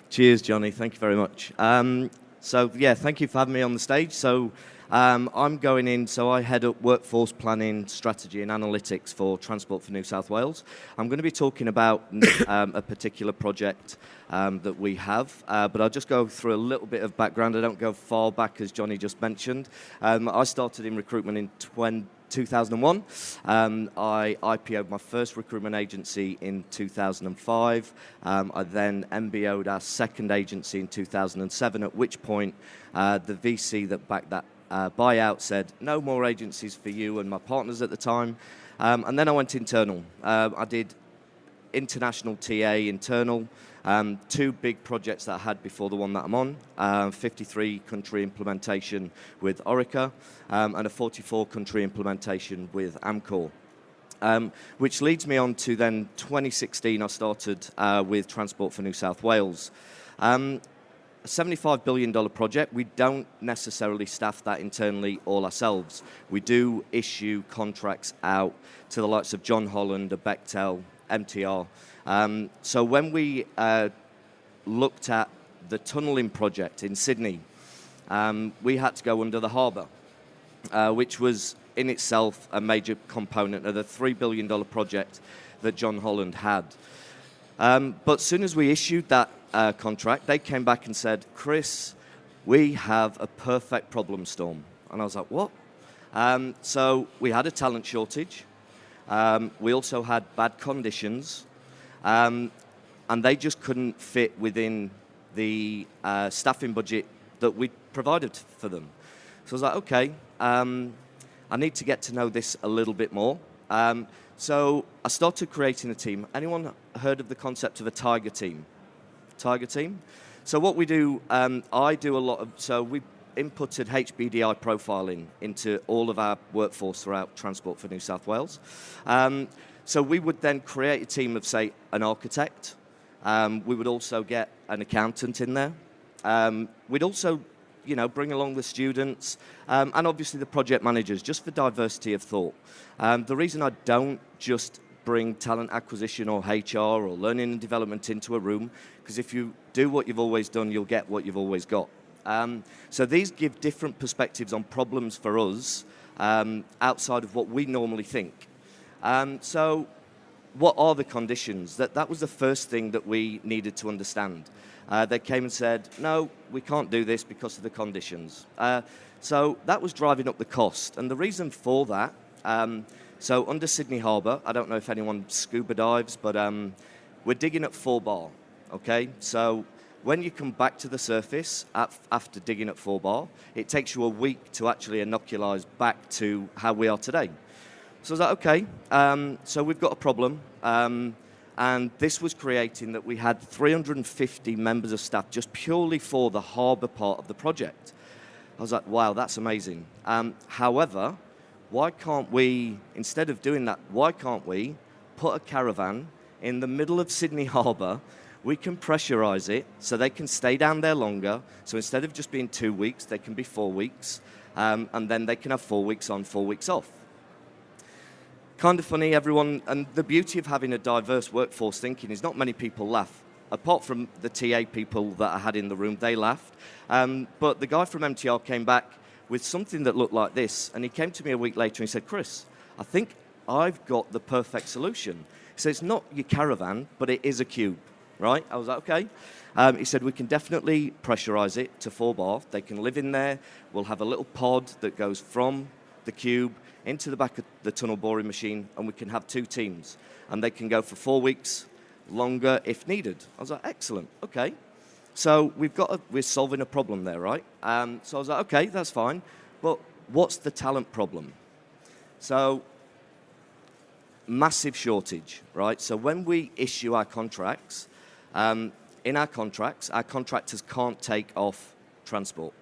Cheers, Johnny. Thank you very much. Thank you for having me on the stage. I'm going in, so I head up workforce planning, strategy and analytics for Transport for New South Wales. I'm going to be talking about a particular project that we have, but I'll just go through a little bit of background. I don't go far back, as Johnny just mentioned. I started in recruitment in 2001. I IPO'd my first recruitment agency in 2005. I then MBO'd our second agency in 2007, at which point the VC that backed that buyout said, no more agencies for you and my partners at the time. And then I went internal. I did international TA, internal, two big projects that I had before the one that I'm on, 53 country implementation with Orica, and a 44 country implementation with Amcor. Which leads me on to then 2016, I started with Transport for New South Wales. A $75 billion project. We don't necessarily staff that internally all ourselves. We do issue contracts out to the likes of John Holland, Bechtel, MTR. So when we looked at the tunnelling project in Sydney, we had to go under the harbour, which was in itself a major component of the $3 billion project that John Holland had. But as soon as we issued that contract, they came back and said, Chris, we have a perfect problem storm. And I was like, what? So we had a talent shortage. We also had bad conditions. And they just couldn't fit within the staffing budget that we provided for them. So I was like, okay, I need to get to know this a little bit more. So I started creating a team. Anyone heard of the concept of a tiger team? Tiger team? So what we do, I do a lot of, so we inputted HBDI profiling into all of our workforce throughout Transport for New South Wales. So we would then create a team of, say, an architect. We would also get an accountant in there. We'd also, bring along the students and obviously the project managers, just for diversity of thought. The reason I don't just bring talent acquisition or HR or learning and development into a room, because if you do what you've always done, you'll get what you've always got. So these give different perspectives on problems for us outside of what we normally think. So what are the conditions? That was the first thing that we needed to understand. They came and said, no, we can't do this because of the conditions. So that was driving up the cost. And the reason for that, so under Sydney Harbour, I don't know if anyone scuba dives, but we're digging at 4 bar, okay? So when you come back to the surface after digging at 4 bar, it takes you a week to actually inoculise back to how we are today. So I was like, okay, so we've got a problem. And this was creating that we had 350 members of staff just purely for the harbour part of the project. I was like, wow, that's amazing. However, why can't we, instead of doing that, why can't we put a caravan in the middle of Sydney Harbour? We can pressurise it so they can stay down there longer. So instead of just being 2 weeks, they can be 4 weeks. And then they can have 4 weeks on, 4 weeks off. Kind of funny, everyone, and the beauty of having a diverse workforce thinking is not many people laugh. Apart from the TA people that I had in the room, they laughed. But the guy from MTR came back with something that looked like this, and he came to me a week later and he said, Chris, I think I've got the perfect solution. He said, it's not your caravan, but it is a cube, right? I was like, okay. He said, we can definitely pressurise it to 4 bar. They can live in there. We'll have a little pod that goes from the cube into the back of the tunnel boring machine, and we can have 2 teams. And they can go for 4 weeks, longer if needed. I was like, excellent, okay. So we're solving a problem there, right? So I was like, okay, that's fine. But what's the talent problem? So massive shortage, right? So when we issue our contracts, in our contracts, our contractors can't take off transport.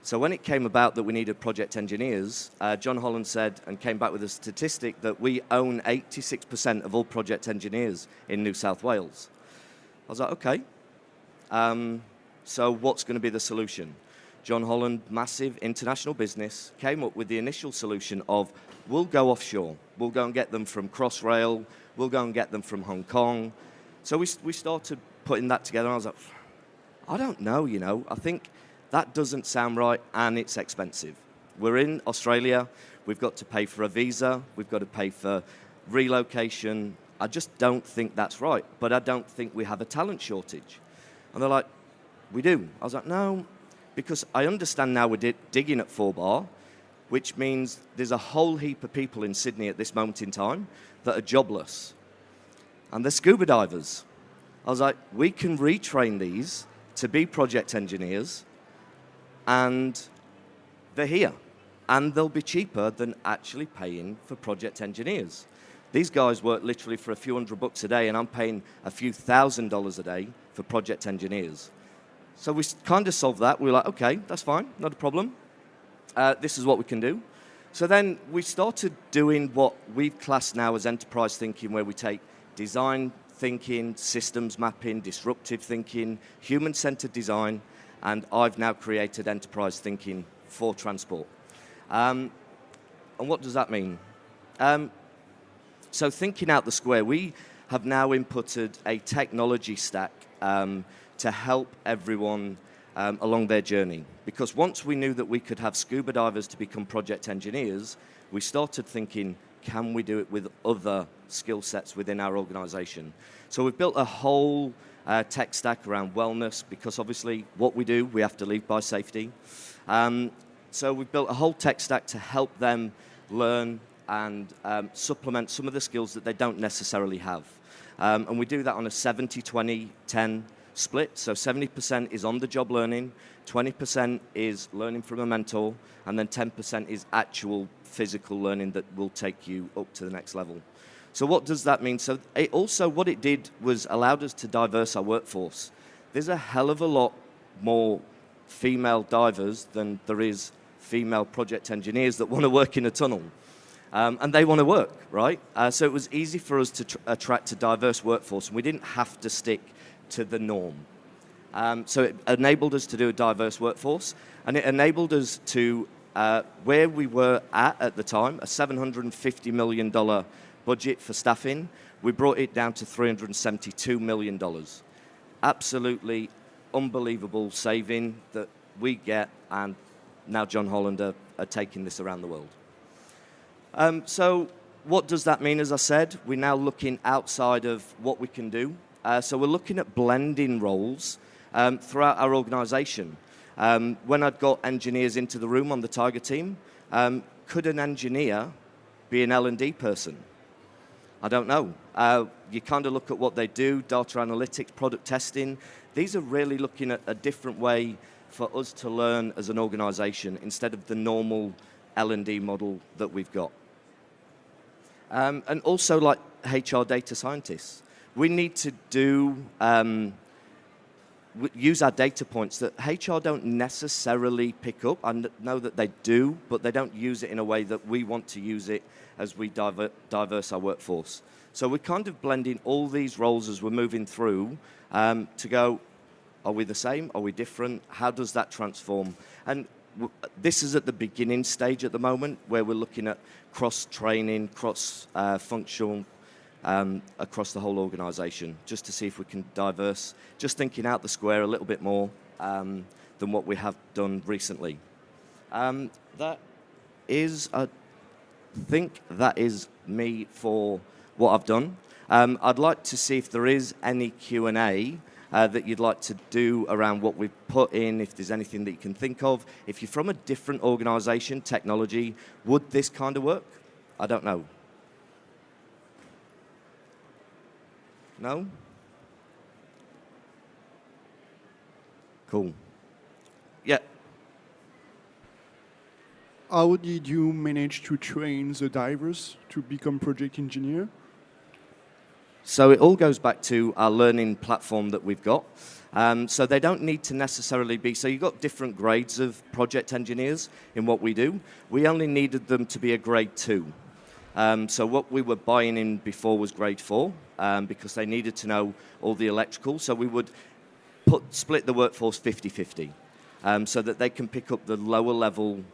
So when it came about that we needed project engineers, John Holland said and came back with a statistic that we own 86% of all project engineers in New South Wales. I was like, okay. So what's going to be the solution? John Holland, massive international business, came up with the initial solution of we'll go offshore. We'll go and get them from Crossrail. We'll go and get them from Hong Kong. So we started putting that together, and I was like, I don't know, I think that doesn't sound right, and it's expensive. We're in Australia. We've got to pay for a visa. We've got to pay for relocation. I just don't think that's right, but I don't think we have a talent shortage. And they're like, we do. I was like, no, because I understand now we're digging at 4-bar, which means there's a whole heap of people in Sydney at this moment in time that are jobless. And they're scuba divers. I was like, we can retrain these to be project engineers, and they're here. And they'll be cheaper than actually paying for project engineers. These guys work literally for a few $100 a day, and I'm paying a few $1,000s a day for project engineers. So we kind of solved that. We were like, okay, that's fine, not a problem. This is what we can do. So then we started doing what we've classed now as enterprise thinking, where we take design thinking, systems mapping, disruptive thinking, human-centered design, and I've now created enterprise thinking for transport. And what does that mean? So thinking out the square, we have now inputted a technology stack to help everyone along their journey. Because once we knew that we could have scuba divers to become project engineers, we started thinking, can we do it with other skill sets within our organization? So we've built a whole tech stack around wellness, because obviously what we do, we have to lead by safety. So we've built a whole tech stack to help them learn and supplement some of the skills that they don't necessarily have. And we do that on a 70-20-10 split. So 70% is on-the-job learning, 20% is learning from a mentor, and then 10% is actual physical learning that will take you up to the next level. So what does that mean? So what it did was allowed us to diverse our workforce. There's a hell of a lot more female divers than there is female project engineers that want to work in a tunnel. And they want to work, right? So it was easy for us to attract a diverse workforce, and we didn't have to stick to the norm. So it enabled us to do a diverse workforce, and it enabled us to, where we were at the time, a $750 million budget for staffing, we brought it down to $372 million. Absolutely unbelievable saving that we get, and now John Holland are taking this around the world. So what does that mean? As I said, we're now looking outside of what we can do. So we're looking at blending roles throughout our organization. When I'd got engineers into the room on the Tiger team, could an engineer be an L&D person? I don't know. You kind of look at what they do, data analytics, product testing. These are really looking at a different way for us to learn as an organization instead of the normal L&D model that we've got. And also like HR data scientists. We need to use our data points that HR don't necessarily pick up. I know that they do, but they don't use it in a way that we want to use it as we diverse our workforce. So we're kind of blending all these roles as we're moving through to go, are we the same? Are we different? How does that transform? And this is at the beginning stage at the moment, where we're looking at cross-training, cross-functional, across the whole organization, just to see if we can diverse, just thinking out the square a little bit more than what we have done recently. That is, I think that is me for what I've done. I'd like to see if there is any Q&A that you'd like to do around what we've put in, if there's anything that you can think of. If you're from a different organization, technology, would this kind of work? I don't know. No? Cool. Yeah. How did you manage to train the divers to become project engineer? So it all goes back to our learning platform that we've got. So they don't need to necessarily be, so you've got different grades of project engineers in what we do. We only needed them to be a grade 2. So what we were buying in before was grade 4, because they needed to know all the electrical. So we would split the workforce 50-50, so that they can pick up the lower level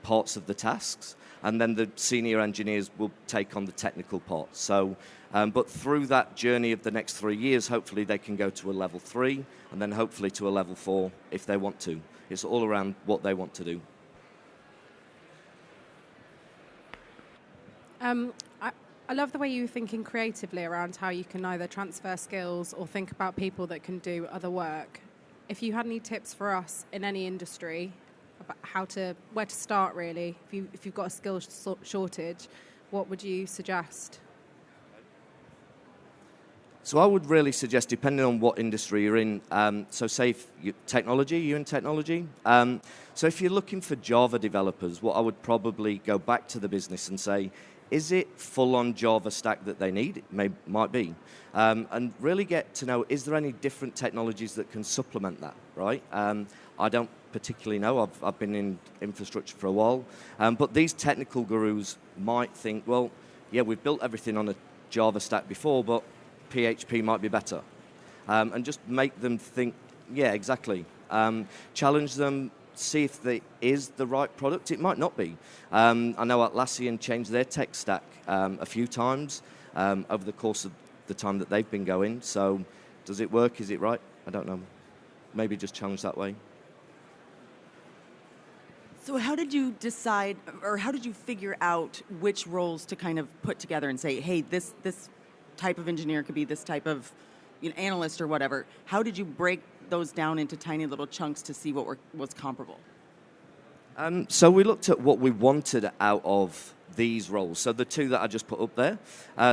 parts of the tasks, and then the senior engineers will take on the technical parts. So, but through that journey of the next 3 years, hopefully they can go to a level 3, and then hopefully to a level 4 if they want to. It's all around what they want to do. I love the way you're thinking creatively around how you can either transfer skills or think about people that can do other work. If you had any tips for us in any industry about where to start really, if you've got a skill shortage, what would you suggest? So I would really suggest, depending on what industry you're in, so say if you're in technology. So if you're looking for Java developers, what I would probably go back to the business and say, is it full-on Java stack that they need? It might be. And really get to know, is there any different technologies that can supplement that, right? I don't particularly know. I've been in infrastructure for a while. But these technical gurus might think, well, yeah, we've built everything on a Java stack before, but PHP might be better. And just make them think, yeah, exactly. Challenge them, see if it is the right product. It might not be. I know Atlassian changed their tech stack a few times over the course of the time that they've been going. So does it work? Is it right? I don't know. Maybe just challenge that way. So how did you decide, or how did you figure out which roles to kind of put together and say, hey, this type of engineer could be this type of analyst or whatever? How did you break those down into tiny little chunks to see what was comparable? So we looked at what we wanted out of these roles. So the two that I just put up there.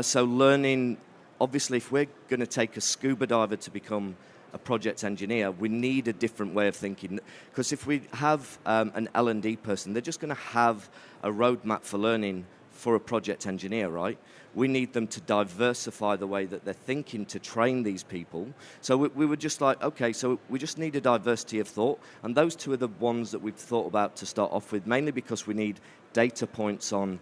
So learning, obviously, if we're going to take a scuba diver to become a project engineer, we need a different way of thinking. Because if we have an L&D person, they're just going to have a roadmap for learning for a project engineer, right? We need them to diversify the way that they're thinking to train these people. So we were just like, okay, so we just need a diversity of thought. And those two are the ones that we've thought about to start off with, mainly because we need data points on,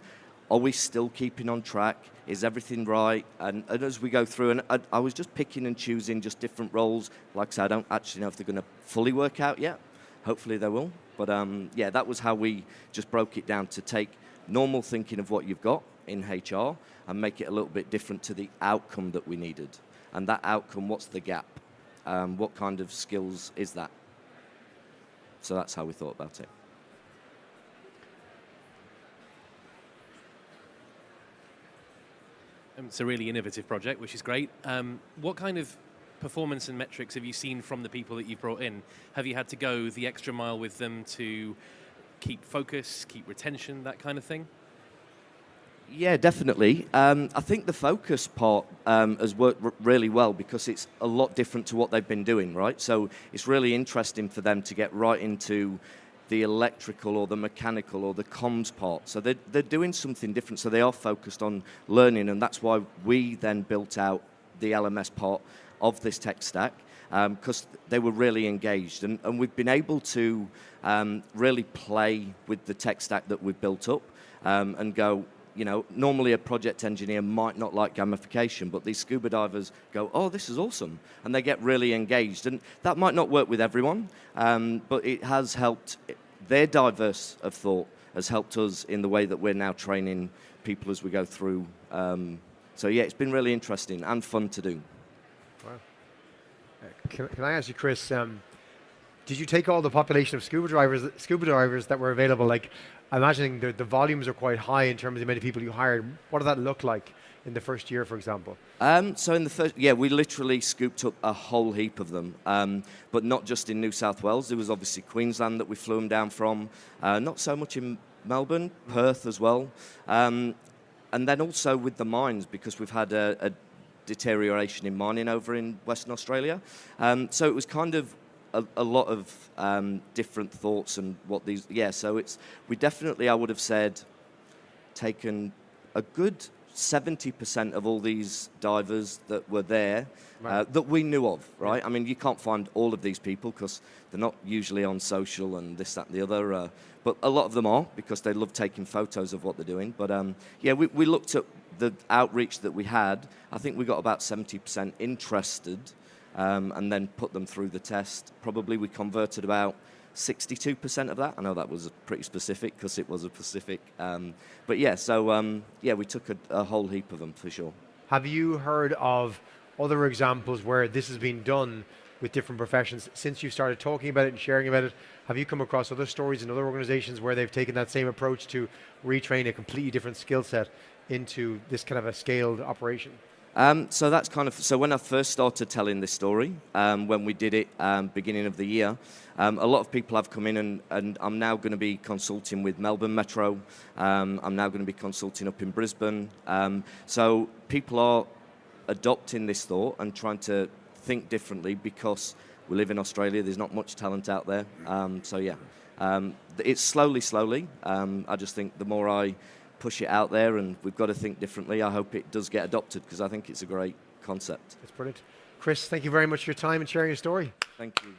are we still keeping on track? Is everything right? And as we go through, and I was just picking and choosing just different roles. Like I said, I don't actually know if they're going to fully work out yet. Hopefully they will. But yeah, that was how we just broke it down to take normal thinking of what you've got in HR and make it a little bit different to the outcome that we needed. And that outcome, what's the gap? What kind of skills is that? So that's how we thought about it. It's a really innovative project, which is great. What kind of performance and metrics have you seen from the people that you've brought in? Have you had to go the extra mile with them to keep focus, keep retention, that kind of thing? Yeah, definitely. I think the focus part has worked really well because it's a lot different to what they've been doing, right? So it's really interesting for them to get right into the electrical or the mechanical or the comms part. So they're doing something different, so they are focused on learning, and that's why we then built out the LMS part of this tech stack, because they were really engaged. And we've been able to really play with the tech stack that we've built up and go, normally a project engineer might not like gamification, but these scuba divers go, oh, this is awesome. And they get really engaged. And that might not work with everyone, but it has helped. Their diverse of thought has helped us in the way that we're now training people as we go through. So yeah, it's been really interesting and fun to do. Wow. Can I ask you, Chris, did you take all the population of scuba divers that were available? Like, I'm imagining the volumes are quite high in terms of the amount of people you hired. What did that look like in the first year, for example? So in the first, we literally scooped up a whole heap of them, but not just in New South Wales. There was obviously Queensland that we flew them down from, not so much in Melbourne, Perth as well. And then also with the mines, because we've had a deterioration in mining over in Western Australia. So it was kind of a lot of different thoughts and what these... Yeah, so we definitely, I would have said, taken a good 70% of all these divers that were there, right, that we knew of, right? Yeah. I mean, you can't find all of these people because they're not usually on social and this, that, and the other. But a lot of them are because they love taking photos of what they're doing. But we looked at the outreach that we had. I think we got about 70% interested and then put them through the test. Probably we converted about 62% of that. I know that was pretty specific because it was a Pacific. But yeah, so yeah, we took a whole heap of them for sure. Have you heard of other examples where this has been done with different professions? Since you started talking about it and sharing about it, have you come across other stories in other organizations where they've taken that same approach to retrain a completely different skill set into this kind of a scaled operation? So that's kind of, so when I first started telling this story, when we did it beginning of the year, a lot of people have come in, and I'm now going to be consulting with Melbourne Metro. I'm now going to be consulting up in Brisbane. So people are adopting this thought and trying to think differently because we live in Australia. There's not much talent out there. So yeah, it's slowly. I just think the more I push it out there, and we've got to think differently, I hope it does get adopted because I think it's a great concept. That's brilliant. Chris, thank you very much for your time and sharing your story. Thank you.